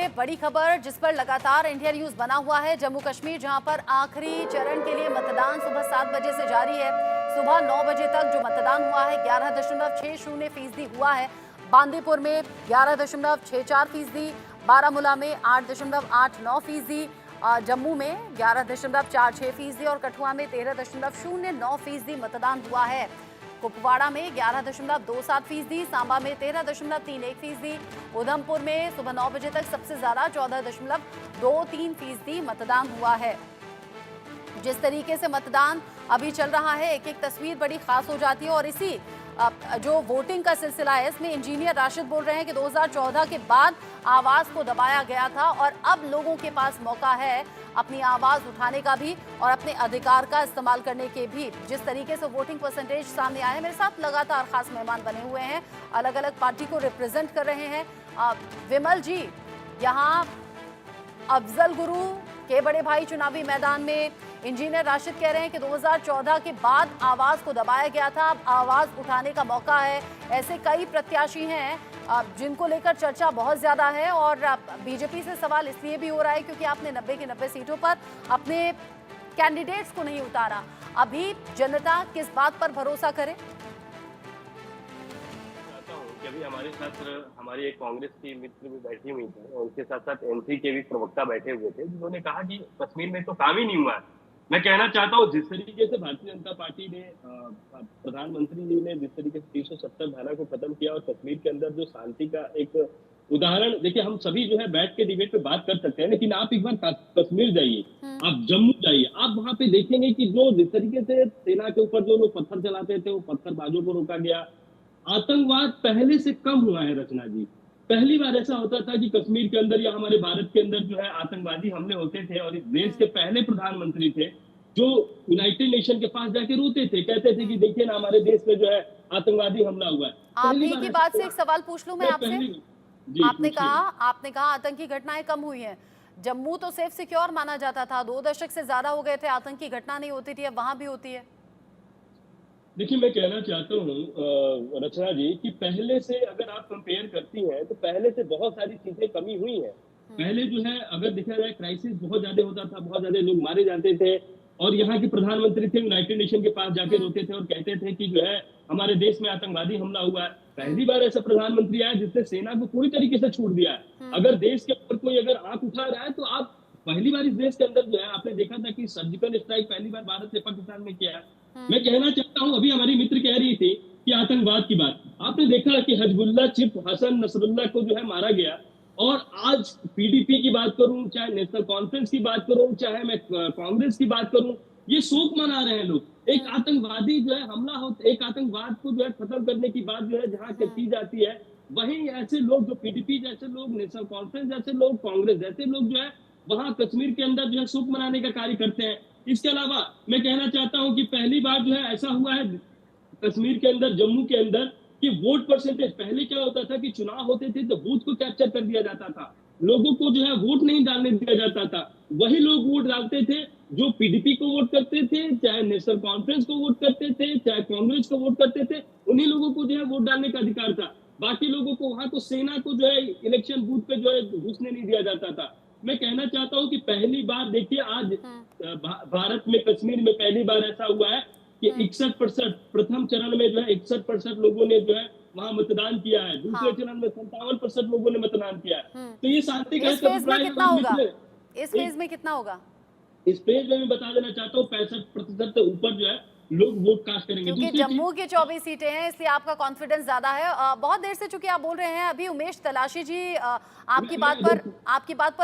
ये बड़ी खबर जिस पर लगातार इंडिया न्यूज बना हुआ है। जम्मू कश्मीर जहां पर आखिरी चरण के लिए मतदान सुबह 7 बजे से जारी है। सुबह 9 बजे तक जो मतदान हुआ है 11.60% हुआ है। बांदीपुर में 11.64%, बारामूला में 8.89%, जम्मू में 11.46% और कठुआ में 13.09% मतदान हुआ है। कुपवाड़ा में 11.27%, सांबा में 13.31%, उधमपुर में सुबह 9 बजे तक सबसे ज्यादा 14.23% मतदान हुआ है। जिस तरीके से मतदान अभी चल रहा है, एक एक तस्वीर बड़ी खास हो जाती है। और इसी जो वोटिंग का सिलसिला है, इसमें इंजीनियर राशिद बोल रहे हैं कि 2014 के बाद आवाज को दबाया गया था और अब लोगों के पास मौका है अपनी आवाज उठाने का भी और अपने अधिकार का इस्तेमाल करने के भी। जिस तरीके से वोटिंग परसेंटेज सामने आए हैं, मेरे साथ लगातार खास मेहमान बने हुए हैं, अलग अलग पार्टी को रिप्रेजेंट कर रहे हैं। विमल जी, यहाँ अफजल गुरु के बड़े भाई चुनावी मैदान में, इंजीनियर राशिद कह रहे हैं कि 2014 के बाद आवाज को दबाया गया था, अब आवाज उठाने का मौका है। ऐसे कई प्रत्याशी हैं जिनको लेकर चर्चा बहुत ज्यादा है और बीजेपी से सवाल इसलिए भी हो रहा है क्योंकि आपने 90 की 90 सीटों पर अपने कैंडिडेट्स को नहीं उतारा। अभी जनता किस बात पर भरोसा करे? अभी हमारे साथ हमारी एक कांग्रेस की मित्र भी बैठी हुई थी और उनके साथ साथ एनसी के भी प्रवक्ता बैठे हुए थे, जिन्होंने कहा कि कश्मीर में तो काम ही नहीं हुआ। मैं कहना चाहता हूँ, जिस तरीके से भारतीय जनता पार्टी ने, प्रधानमंत्री जी ने जिस तरीके से 370 धारा को खत्म किया और कश्मीर के अंदर जो शांति का एक उदाहरण, देखिए हम सभी जो है बैठ के डिबेट पे बात कर सकते हैं, लेकिन आप एक बार कश्मीर जाइए, आप जम्मू जाइए, आप वहां पे देखेंगे कि जो जिस तरीके से सेना के ऊपर जो लोग पत्थर चलाते थे वो पत्थरबाजों को रोका गया। आतंकवाद पहले से कम हुआ है रचना जी। पहली बार ऐसा होता था कि कश्मीर के अंदर या हमारे भारत के अंदर जो है आतंकवादी हमले होते थे और इस देश के पहले प्रधानमंत्री थे जो यूनाइटेड नेशन के पास जाके रोते थे, कहते थे कि देखिए ना हमारे देश में जो है आतंकवादी हमला हुआ है। आप ही की बात से एक सवाल पूछ लूं मैं आपसे। आपने कहा आतंकी घटनाएं कम हुई हैं। जम्मू तो सेफ सिक्योर माना जाता था, 2 दशक से ज्यादा हो गए थे, आतंकी घटना नहीं होती थी, अब वहां भी होती है। देखिए मैं कहना चाहता हूँ रचना जी कि पहले से अगर आप कंपेयर करती हैं तो पहले से बहुत सारी चीजें कमी हुई हैं। पहले जो है अगर देखा जाए क्राइसिस बहुत ज्यादा होता था, बहुत ज्यादा लोग मारे जाते थे और यहाँ के प्रधानमंत्री थे यूनाइटेड नेशन के पास जाके रोते थे और कहते थे कि जो है हमारे देश में आतंकवादी हमला हुआ है। पहली बार ऐसा प्रधानमंत्री आया जिसने सेना को पूरी तरीके से छूट दिया है। अगर देश के ऊपर कोई अगर आंख उठा रहा है तो आप पहली बार इस देश के अंदर जो है आपने देखा था कि सर्जिकल स्ट्राइक पहली बार भारत से पाकिस्तान में किया है। मैं कहना चाहता हूं, अभी हमारी मित्र कह रही थी कि आतंकवाद की बात, आपने देखा कि हिजबुल्लाह चिफ हसन नसरुल्लाह को जो है मारा गया और आज पीडीपी की बात करूं, चाहे नेशनल कॉन्फ्रेंस की बात करूं, चाहे मैं कांग्रेस की बात करूं, ये शोक मना रहे हैं लोग। एक आतंकवादी जो है हमला हो, एक आतंकवाद को जो है खत्म करने की बात जो है जहां की जाती है, वहीं ऐसे लोग जो पीडीपी जैसे लोग, नेशनल कॉन्फ्रेंस जैसे लोग, कांग्रेस जैसे लोग जो है वहां कश्मीर के अंदर जो है शोक मनाने का कार्य करते हैं। इसके अलावा मैं कहना चाहता हूं कि पहली बार जो है ऐसा हुआ है कश्मीर के अंदर, जम्मू के अंदर, कि वोट परसेंटेज, पहले क्या होता था कि चुनाव होते थे तो बूथ को कैप्चर कर दिया जाता था, लोगों को जो है वोट नहीं डालने दिया जाता था। वही लोग वोट डालते थे जो पीडीपी को वोट करते थे, चाहे नेशनल कॉन्फ्रेंस को वोट करते थे, चाहे कांग्रेस को वोट करते थे, उन्हीं लोगों को जो है वोट डालने का अधिकार था। बाकी लोगों को, वहां तो सेना को जो है इलेक्शन बूथ पे जो है घुसने नहीं दिया जाता था। मैं कहना चाहता हूं कि पहली बार देखिए आज भारत में कश्मीर में पहली बार ऐसा हुआ है कि 61% प्रथम चरण में जो है 61% लोगों ने जो है वहां मतदान किया है, दूसरे चरण में 57% लोगों ने मतदान किया है। तो ये शांति का इस फेज में कितना होगा? इस फेज में कितना होगा? इस पेज में मैं बता देना चाहता हूँ 65% से ऊपर जो है लोग वोट कास्ट करेंगे। क्योंकि जम्मू की 24 सीटें हैं इसलिए आपका कॉन्फिडेंस ज्यादा है। बहुत देर से चूंकि आप बोल रहे हैं, अभी उमेश तलाशी जी आपकी बात पर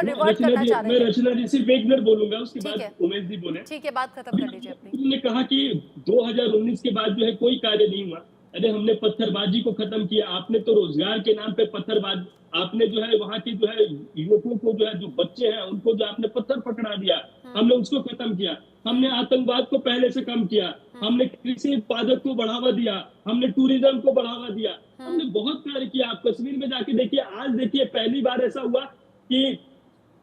रिवर्ट करना चाह रहे हैं। मैं रचना जी सिर्फ एक मिनट बोलूंगा, उसके बाद उमेश जी बोले। ठीक है, बात खत्म कर लीजिए अपनी। उन्होंने कहा कि 2019 के बाद जो है कोई कार्य नहीं हुआ। अरे हमने पत्थरबाजी को खत्म किया, आपने तो रोजगार के नाम पे पत्थरबाजी, आपने जो है वहां के जो है युवकों को जो है जो बच्चे हैं उनको जो आपने पत्थर पकड़ा दिया, हमने उसको खत्म किया। हमने आतंकवाद को पहले से कम किया, हमने कृषि उत्पादक को बढ़ावा दिया, हमने टूरिज्म को बढ़ावा दिया, हमने बहुत कार्य किया। आप कश्मीर में जाके देखिए, आज देखिए पहली बार ऐसा हुआ कि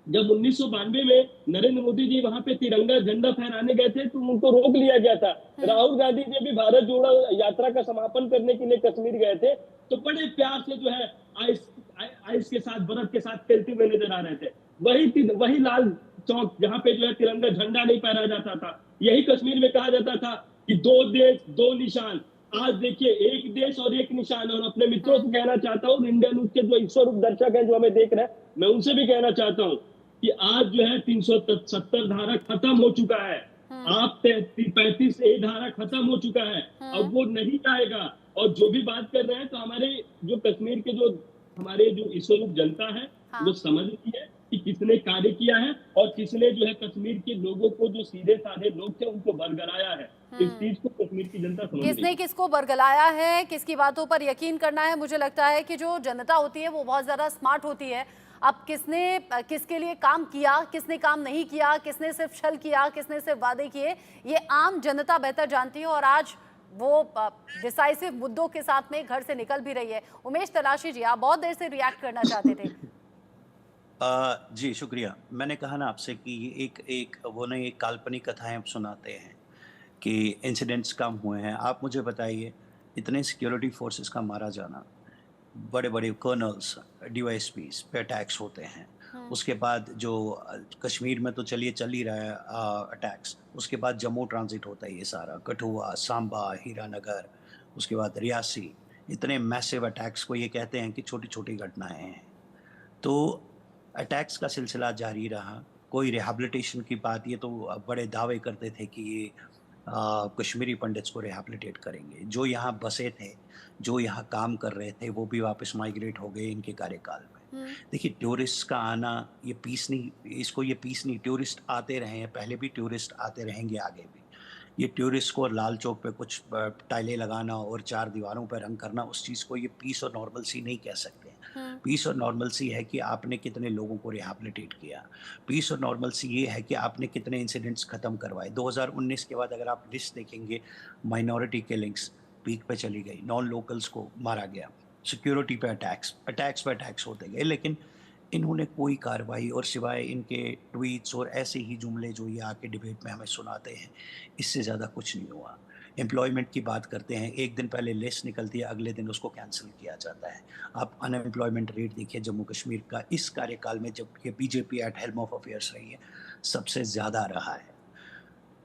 जब 1992 में नरेंद्र मोदी जी वहां पे तिरंगा झंडा फहराने गए थे तो उनको रोक लिया गया था। राहुल गांधी जी भी भारत जोड़ो यात्रा का समापन करने के लिए कश्मीर गए थे तो बड़े प्यार से जो है आइस आइस के साथ, बर्फ के साथ खेलते हुए नजर आ रहे थे। वही लाल चौक जहाँ पे जो है तिरंगा झंडा नहीं फहराया जाता था, यही कश्मीर में कहा जाता था कि 2 देश 2 निशान। आज देखिए 1 देश और 1 निशान। और अपने मित्रों से कहना चाहता हूँ, इंडिया न्यूज के जो ईश्वरूप दर्शक हैं जो हमें देख रहे हैं, मैं उनसे भी कहना चाहता हूँ कि आज जो है 370 धारा खत्म हो चुका है। आप 35 ए धारा खत्म हो चुका है, अब वो नहीं आएगा। और जो भी बात कर रहे हैं, तो हमारे जो कश्मीर के जो हमारे जो ईश्वरूप जनता है, वो समझ रही है कि किसने कार्य किया है और किसने जो है कश्मीर के लोगों को, जो सीधे साधे लोग थे, उनको बरगलाया है। इस चीज को कश्मीर की जनता समझ रही किसने है। किसको बरगलाया है, किसकी बातों पर यकीन करना है। मुझे लगता है कि जो जनता होती है वो बहुत ज्यादा स्मार्ट होती है। अब किसने किसके लिए काम किया, किसने काम नहीं किया, किसने सिर्फ छल किया, किसने सिर्फ वादे किए, ये आम जनता बेहतर जानती है। और आज वो डिसाइसिव मुद्दों के साथ में घर से निकल भी रही है। उमेश तलाशी जी, आप बहुत देर से रिएक्ट करना चाहते थे। जी शुक्रिया। मैंने कहा ना आपसे कि ये एक वो ना एक काल्पनिक कथाएं सुनाते हैं कि इंसिडेंट्स कम हुए हैं। आप मुझे बताइए, इतने सिक्योरिटी फोर्सेस का मारा जाना, बड़े बड़े कर्नल्स, डीवाईएसपीज पे अटैक्स होते हैं, उसके बाद जो कश्मीर में तो चलिए चल ही रहा है अटैक्स, उसके बाद जम्मू ट्रांजिट होता है, ये सारा कठुआ, सांबा, हीरानगर, उसके बाद रियासी, इतने मैसिव अटैक्स को ये कहते हैं कि छोटी छोटी घटनाएं हैं। तो अटैक्स का सिलसिला जारी रहा। कोई रिहैबिलिटेशन की बात, ये तो बड़े दावे करते थे कि ये कश्मीरी पंडित्स को रिहैबिलिटेट करेंगे। जो यहाँ बसे थे, जो यहाँ काम कर रहे थे, वो भी वापस माइग्रेट हो गए इनके कार्यकाल में। देखिए, टूरिस्ट का आना ये पीस नहीं, इसको ये पीस नहीं, टूरिस्ट आते रहे हैं, पहले भी टूरिस्ट आते रहेंगे, आगे भी। ये टूरिस्ट को लाल चौक पे कुछ टाइलें लगाना और 4 दीवारों पे रंग करना, उस चीज़ को ये पीस और नॉर्मलसी नहीं कह सकते। पीस और नॉर्मलसी है कि आपने कितने लोगों को रिहैबिलिटेट किया। पीस और नॉर्मलसी ये है कि आपने कितने इंसिडेंट्स ख़त्म करवाए। 2019 के बाद अगर आप लिस्ट देखेंगे, माइनॉरिटी किलिंग्स पीक पे चली गई, नॉन लोकल्स को मारा गया, सिक्योरिटी पे अटैक्स पे अटैक्स होते गए, लेकिन इन्होंने कोई कार्रवाई, और सिवाय इनके ट्वीट्स और ऐसे ही जुमले जो ये आके डिबेट में हमें सुनाते हैं, इससे ज़्यादा कुछ नहीं हुआ। एम्प्लॉयमेंट की बात करते हैं, एक दिन पहले लिस्ट निकलती है, अगले दिन उसको कैंसिल किया जाता है। आप अनएम्प्लॉयमेंट रेट देखिए जम्मू कश्मीर का, इस कार्यकाल में जब ये BJP eight helm of affairs रही है, सबसे ज़्यादा रहा है।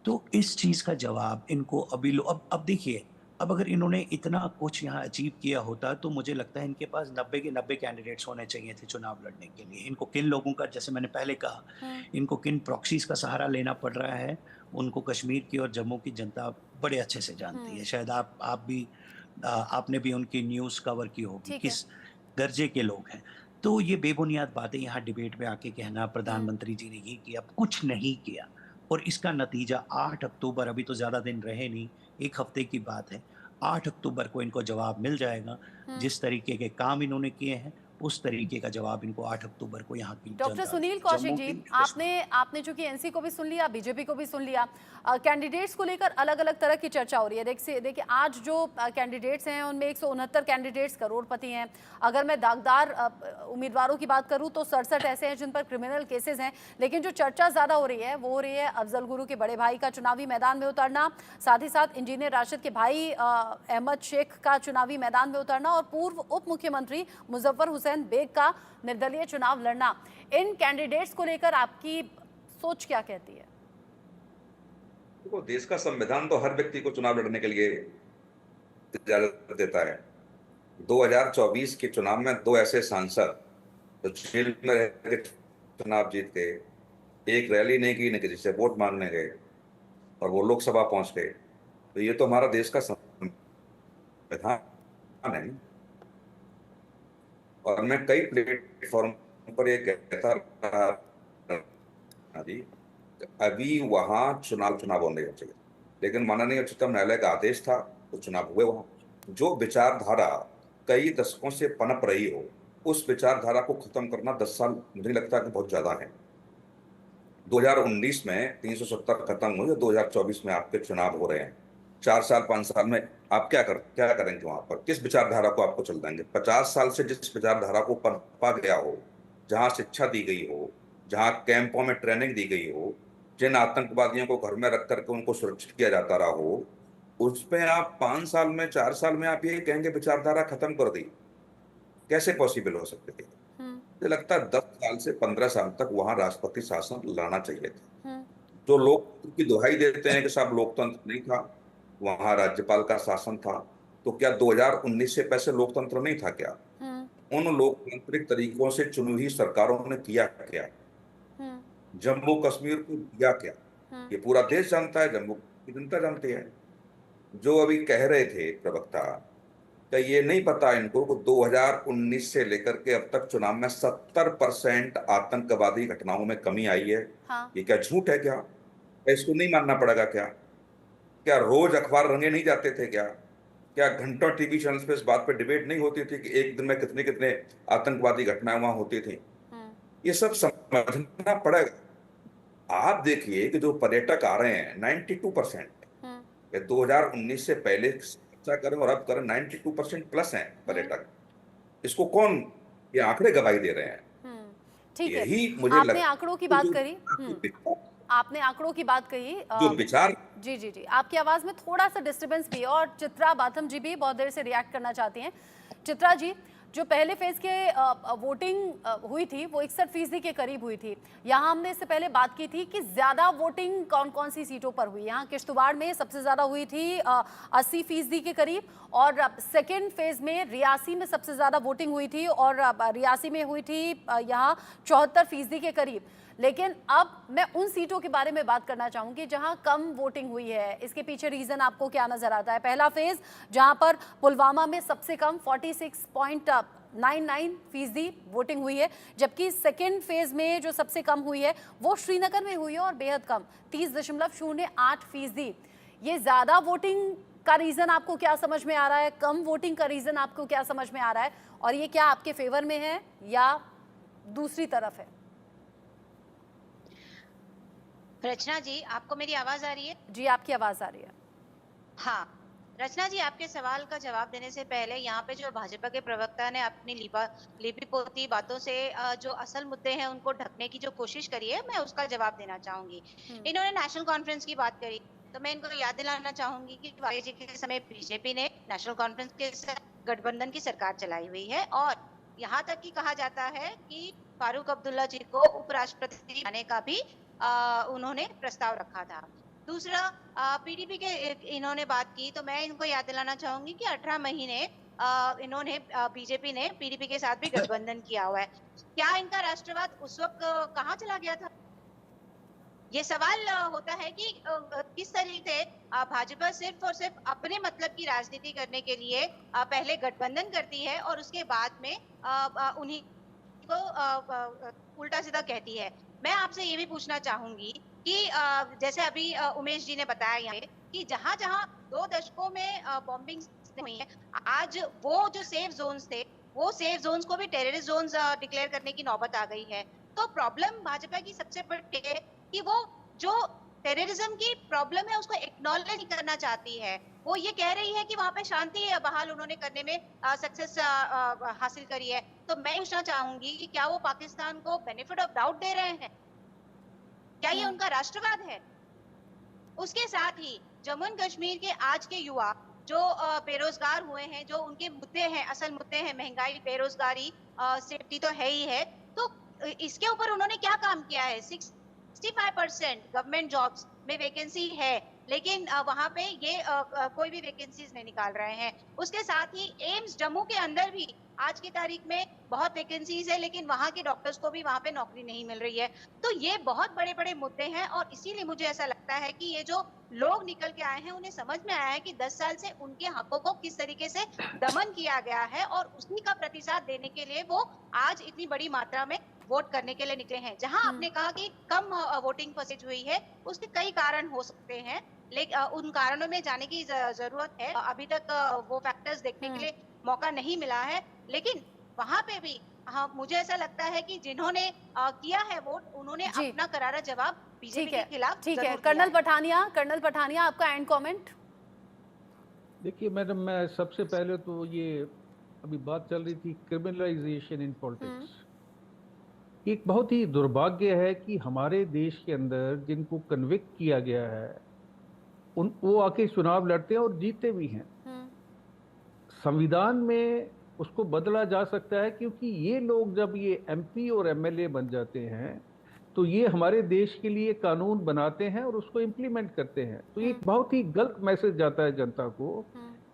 तो इस चीज़ का जवाब इनको अभी अब देखिए, अब अगर इन्होंने इतना कुछ यहाँ अचीव किया होता, तो मुझे लगता है इनके पास 90 के 90 कैंडिडेट्स होने चाहिए थे चुनाव लड़ने के लिए। इनको किन लोगों का, जैसे मैंने पहले कहा, इनको किन प्रॉक्सीज का सहारा लेना पड़ रहा है, उनको कश्मीर की और जम्मू की जनता बड़े अच्छे से जानती है। शायद आप भी आपने भी उनकी न्यूज़ कवर की होगी, किस दर्जे के लोग हैं। तो ये बेबुनियाद बातें यहाँ डिबेट में आके कहना, प्रधानमंत्री जी ने ये किया, कुछ नहीं किया, और इसका नतीजा 8 अक्टूबर, अभी तो ज़्यादा दिन रहे नहीं, 1 हफ्ते की बात है, 8 अक्टूबर को इनको जवाब मिल जाएगा। जिस तरीके के काम इन्होंने किए हैं, उस तरीके का जवाब इनको 8 अक्टूबर को यहाँ की डॉक्टर सुनील कौशिक जी, आपने चूंकि एनसी को भी सुन लिया, बीजेपी को भी सुन लिया, कैंडिडेट्स को लेकर अलग अलग तरह की चर्चा हो रही है। देखिए आज जो कैंडिडेट्स हैं उनमें 169 कैंडिडेट्स करोड़पति हैं। अगर मैं दागदार उम्मीदवारों की बात करूं तो 67 ऐसे हैं जिन पर क्रिमिनल केसेस हैं। लेकिन जो चर्चा ज्यादा हो रही है वो हो रही है अफजल गुरु के बड़े भाई का चुनावी मैदान में उतरना, साथ ही साथ इंजीनियर राशिद के भाई अहमद शेख का चुनावी मैदान में उतरना, और पूर्व उप मुख्यमंत्री मुजफ्फर हुसैन बेग का निर्दलीय चुनाव लड़ना। इन कैंडिडेट्स को लेकर आपकी सोच क्या कहती है? देखो, देश का संविधान तो हर व्यक्ति को चुनाव लड़ने के लिए इजाजत देता है। 2024 के चुनाव में 2 ऐसे सांसद जो जेल में रह के चुनाव जीत गए, एक रैली नहीं की, न किसी से वोट मांगने गए, और वो लोकसभा पहुंच गए। तो ये तो हमारा देश का संविधान है। और मैं कई प्लेटफॉर्म पर ये कहता रहा जी, अभी वहां चुनाव होने चाहिए, लेकिन माननीय उच्चतम न्यायालय का आदेश था तो चुनाव हुए वहां। जो विचारधारा कई दशकों से पनप रही हो, उस विचारधारा को खत्म करना 10 साल मुझे लगता है कि बहुत ज्यादा है। 2019 में 370 खत्म हुए, 2024 में आपके चुनाव हो रहे हैं। 4 साल 5 साल में आप क्या करेंगे वहां पर? किस विचारधारा को आपको चल देंगे? 50 साल से जिस विचारधारा को पनपा गया हो, जहां शिक्षा दी गई हो, जहां कैंपों में ट्रेनिंग दी गई हो, जिन आतंकवादियों को घर में रख करके उनको सुरक्षित किया जाता रहा हो, उस पे आप 5 साल में 4 साल में आप ये कहेंगे विचारधारा खत्म कर दी? कैसे पॉसिबल हो सकते थे? मुझे लगता है 10 साल से 15 साल तक वहां राष्ट्रपति शासन लाना चाहिए था। जो लोग की दुहाई देते हैं कि साहब लोकतंत्र नहीं था, वहां राज्यपाल का शासन था, तो क्या 2019 से पहले लोकतंत्र नहीं था क्या? उन लोकतांत्रिक तरीकों से चुनी हुई सरकारों ने किया क्या? जम्मू कश्मीर को दिया क्या? ये पूरा देश जानता है, जम्मू की जनता जानती है। जो अभी कह रहे थे प्रवक्ता, क्या ये नहीं पता इनको कि 2019 से लेकर के अब तक चुनाव में 70% आतंकवादी घटनाओं में कमी आई है? हाँ। ये क्या झूठ है क्या? क्या इसको नहीं मानना पड़ेगा क्या? क्या रोज अखबार रंगे नहीं जाते थे क्या? क्या घंटों टीवी चैनल्स पे इस बात पे डिबेट नहीं होती थी कि एक दिन में कितने कितने आतंकवादी घटनाएं वहां होती थी? ये सब समझना पड़ेगा। आप देखिए कि जो पर्यटक आ रहे हैं 92%, 2019 से पहले चर्चा करें और अब करें 92% प्लस हैं पर्यटक। इसको कौन ये आंकड़े गवाही दे रहे हैं? ठीक है, यही मुझे आपने लगता आंकड़ों की है बात जो करी। आपने आंकड़ों की बात कही। जो विचार जी जी जी, आपकी आवाज में थोड़ा सा डिस्टरबेंस भी है और चित्रा बाथम जी भी बहुत देर से रिएक्ट करना चाहती हैं। चित्रा जी, जो पहले फेज के वोटिंग हुई थी वो 61% के करीब हुई थी। यहाँ हमने इससे पहले बात की थी कि ज्यादा वोटिंग कौन कौन सी सीटों पर हुई। यहाँ किश्तवाड़ में सबसे ज्यादा हुई थी 80% के करीब, और सेकेंड फेज में रियासी में सबसे ज्यादा वोटिंग हुई थी और रियासी में हुई थी यहाँ 74% के करीब। लेकिन अब मैं उन सीटों के बारे में बात करना चाहूंगी जहां कम वोटिंग हुई है। इसके पीछे रीजन आपको क्या नजर आता है? पहला फेज जहां पर पुलवामा में सबसे कम 46.99% वोटिंग हुई है, जबकि सेकेंड फेज में जो सबसे कम हुई है वो श्रीनगर में हुई है और बेहद कम 30.08%। ये ज्यादा वोटिंग का रीजन आपको क्या समझ में आ रहा है? कम वोटिंग का रीजन आपको क्या समझ में आ रहा है? और ये क्या आपके फेवर में है या दूसरी तरफ है? रचना जी, आपको मेरी आवाज आ रही है? जी, आपकी आवाज आ रही है। हाँ, रचना जी, आपके सवाल का जवाब देने से पहले यहाँ पे जो भाजपा के प्रवक्ता ने अपनी लिपि पोती बातों से जो असल मुद्दे हैं उनको ढकने की जो कोशिश करी है, मैं उसका जवाब देना चाहूंगी। इन्होंने नेशनल कॉन्फ्रेंस की बात करी, तो मैं इनको याद दिलाना चाहूंगी कि वाजपेयी जी के समय बीजेपी ने नेशनल कॉन्फ्रेंस के साथ गठबंधन की सरकार चलाई हुई है, और यहाँ तक कि कहा जाता है कि फारूक अब्दुल्ला जी को उपराष्ट्रपति बनाने का भी उन्होंने प्रस्ताव रखा था। दूसरा, पीडीपी के इन्होंने बात की, तो मैं इनको याद दिलाना चाहूंगी कि 18 महीने इन्होंने बीजेपी ने पीडीपी के साथ भी गठबंधन किया हुआ है। क्या इनका राष्ट्रवाद उस वक्त कहाँ चला गया था? ये सवाल होता है कि किस तरीके से भाजपा सिर्फ और सिर्फ अपने मतलब की राजनीति करने के लिए पहले गठबंधन करती है और उसके बाद में उन्हीं को उल्टा सीधा कहती है। मैं आपसे ये भी पूछना चाहूंगी कि जैसे अभी उमेश जी ने बताया यहाँ पे कि जहां जहां 2 दशकों में बॉम्बिंग हुई है, आज वो जो सेफ जोन्स थे, वो सेफ जोन्स को भी टेररिस्ट जोन्स डिक्लेयर करने की नौबत आ गई है। तो प्रॉब्लम भाजपा की सबसे बड़ी है कि वो जो टेररिज्म की प्रॉब्लम है उसको एक्नॉलेज नहीं करना चाहती है। वो ये कह रही है कि वहां पे शांति बहाल उन्होंने करने में सक्सेस हासिल करी है। तो मैं पूछना चाहूंगी कि क्या वो पाकिस्तान को बेनिफिट ऑफ डाउट दे रहे हैं? क्या ये उनका राष्ट्रवाद है? उसके साथ ही जम्मू एंड कश्मीर के आज के युवा जो बेरोजगार हुए हैं, जो उनके मुद्दे हैं, असल मुद्दे हैं, महंगाई, बेरोजगारी, सेफ्टी तो है ही है, तो इसके ऊपर उन्होंने क्या काम किया है? 65% गवर्नमेंट जॉब्स में वैकेंसी है, लेकिन वहां पे ये कोई भी वैकेंसीज नहीं निकाल रहे हैं। उसके साथ ही एम्स जम्मू के अंदर भी आज की तारीख में बहुत वैकेंसीज है, लेकिन वहां के डॉक्टर्स को भी वहां पे नौकरी नहीं मिल रही है। तो ये बहुत बड़े बड़े मुद्दे हैं, और इसीलिए मुझे ऐसा लगता है कि ये जो लोग निकल के आए हैं उन्हें समझ में आया है कि 10 साल से उनके हकों को किस तरीके से दमन किया गया है, और उसी का प्रतिसाद देने के लिए वो आज इतनी बड़ी मात्रा में वोट करने के लिए निकले हैं। जहां आपने कहा कि कम वोटिंग परसेंटेज हुई है, उसके कई कारण हो सकते हैं, लेकिन उन कारणों में जाने की जरूरत है। अभी तक वो फैक्टर्स देखने के लिए मौका नहीं मिला है, लेकिन वहां पे भी हाँ, मुझे ऐसा लगता है कि जिन्होंने किया है वोट, उन्होंने अपना करारा जवाब बीजेपी के खिलाफ ठीक है। कर्नल पठानिया, आपका एंड कमेंट। देखिए मैडम, मैं सबसे पहले तो ये अभी बात चल रही थी क्रिमिनलाइजेशन इन पॉलिटिक्स, एक बहुत ही दुर्भाग्य है कि हमारे देश के अंदर जिनको कन्विक्ट किया गया है वो आके चुनाव लड़ते हैं और जीतते भी हैं। संविधान में उसको बदला जा सकता है, क्योंकि ये लोग जब ये एमपी और एमएलए बन जाते हैं तो ये हमारे देश के लिए कानून बनाते हैं और उसको इम्प्लीमेंट करते हैं। तो ये एक बहुत ही गलत मैसेज जाता है जनता को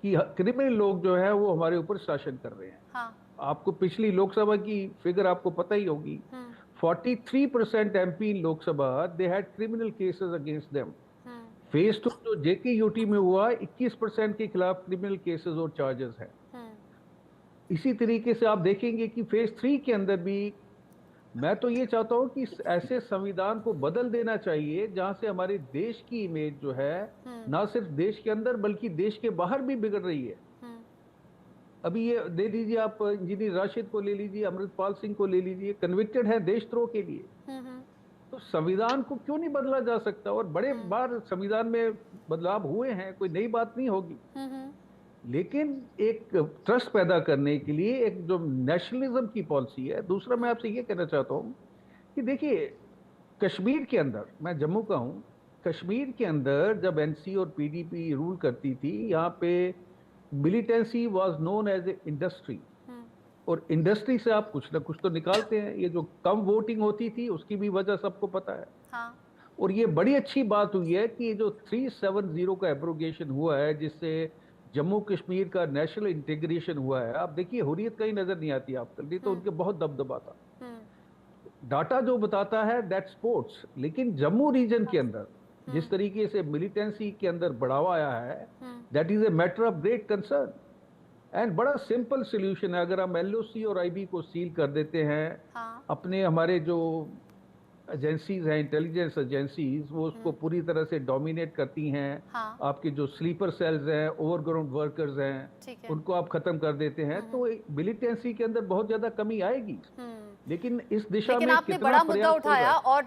कि क्रिमिनल लोग जो है वो हमारे ऊपर शासन कर रहे हैं। हाँ। आपको पिछली लोकसभा की फिगर आपको पता ही होगी, 43% MP in Lok Sabha they had criminal cases against them. Phase 2 जो जेके-यूटी में हुआ, 21% के खिलाफ क्रिमिनल केसेस और चार्जेस हैं। इसी तरीके से आप देखेंगे कि फेज 3 के अंदर भी मैं तो ये चाहता हूं कि ऐसे संविधान को बदल देना चाहिए जहां से हमारे देश की इमेज जो है ना सिर्फ देश के अंदर बल्कि देश के बाहर भी बिगड़ रही है। अभी ये दे लीजिए, आप इंजीनियर राशिद को ले लीजिए, अमृतपाल सिंह को ले लीजिए, कन्विक्टेड है देशद्रोह के लिए। तो संविधान को क्यों नहीं बदला जा सकता? और बड़े बार संविधान में बदलाव हुए हैं, कोई नई बात नहीं होगी, लेकिन एक ट्रस्ट पैदा करने के लिए एक जो नेशनलिज्म की पॉलिसी है। दूसरा मैं आपसे ये कहना चाहता हूँ कि देखिए, कश्मीर के अंदर, मैं जम्मू का हूँ, कश्मीर के अंदर जब एनसी और पीडीपी रूल करती थी, यहाँ पे militancy was known as a industry, और इंडस्ट्री से आप कुछ ना कुछ तो निकालते हैं। ये जो कम वोटिंग होती थी उसकी भी वजह सबको पता है। हाँ। और ये बड़ी अच्छी बात हुई है कि ये जो 370 का एब्रोगेशन हुआ है, जिससे जम्मू कश्मीर का नेशनल इंटीग्रेशन हुआ है। आप देखिए, हुर्रियत कहीं नजर नहीं आती आपको, नहीं तो उनके बहुत दबदबा था। डाटा जो बताता है दैट स्पोर्ट्स, लेकिन जम्मू रीजन के अंदर जिस तरीके से मिलिटेंसी के अंदर बढ़ावा आया है, that is a matter of great concern. And बड़ा सिंपल सोल्यूशन है, अगर हम एलओसी और आईबी को सील कर देते हैं, अपने हमारे जो एजेंसीज हैं, इंटेलिजेंस एजेंसीज, वो उसको पूरी तरह से डोमिनेट करती हैं। आपके जो स्लीपर सेल्स हैं, ओवरग्राउंड वर्कर्स हैं, उनको आप खत्म कर देते हैं, तो मिलिटेंसी के अंदर बहुत ज्यादा कमी आएगी। लेकिन इस दिशा में आपने बड़ा मुद्दा उठाया, और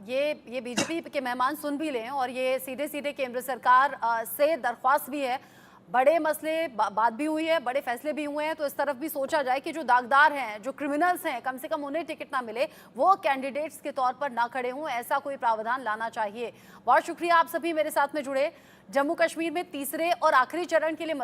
ये बीजेपी के मेहमान सुन भी लें, और ये सीधे सीधे केंद्र सरकार से दरख्वास्त भी है। बड़े मसले बात भी हुई है, बड़े फैसले भी हुए हैं, तो इस तरफ भी सोचा जाए कि जो दागदार हैं, जो क्रिमिनल्स हैं, कम से कम उन्हें टिकट ना मिले, वो कैंडिडेट्स के तौर पर ना खड़े हों, ऐसा कोई प्रावधान लाना चाहिए। बहुत शुक्रिया आप सभी मेरे साथ में जुड़े। जम्मू कश्मीर में तीसरे और आखिरी चरण के लिए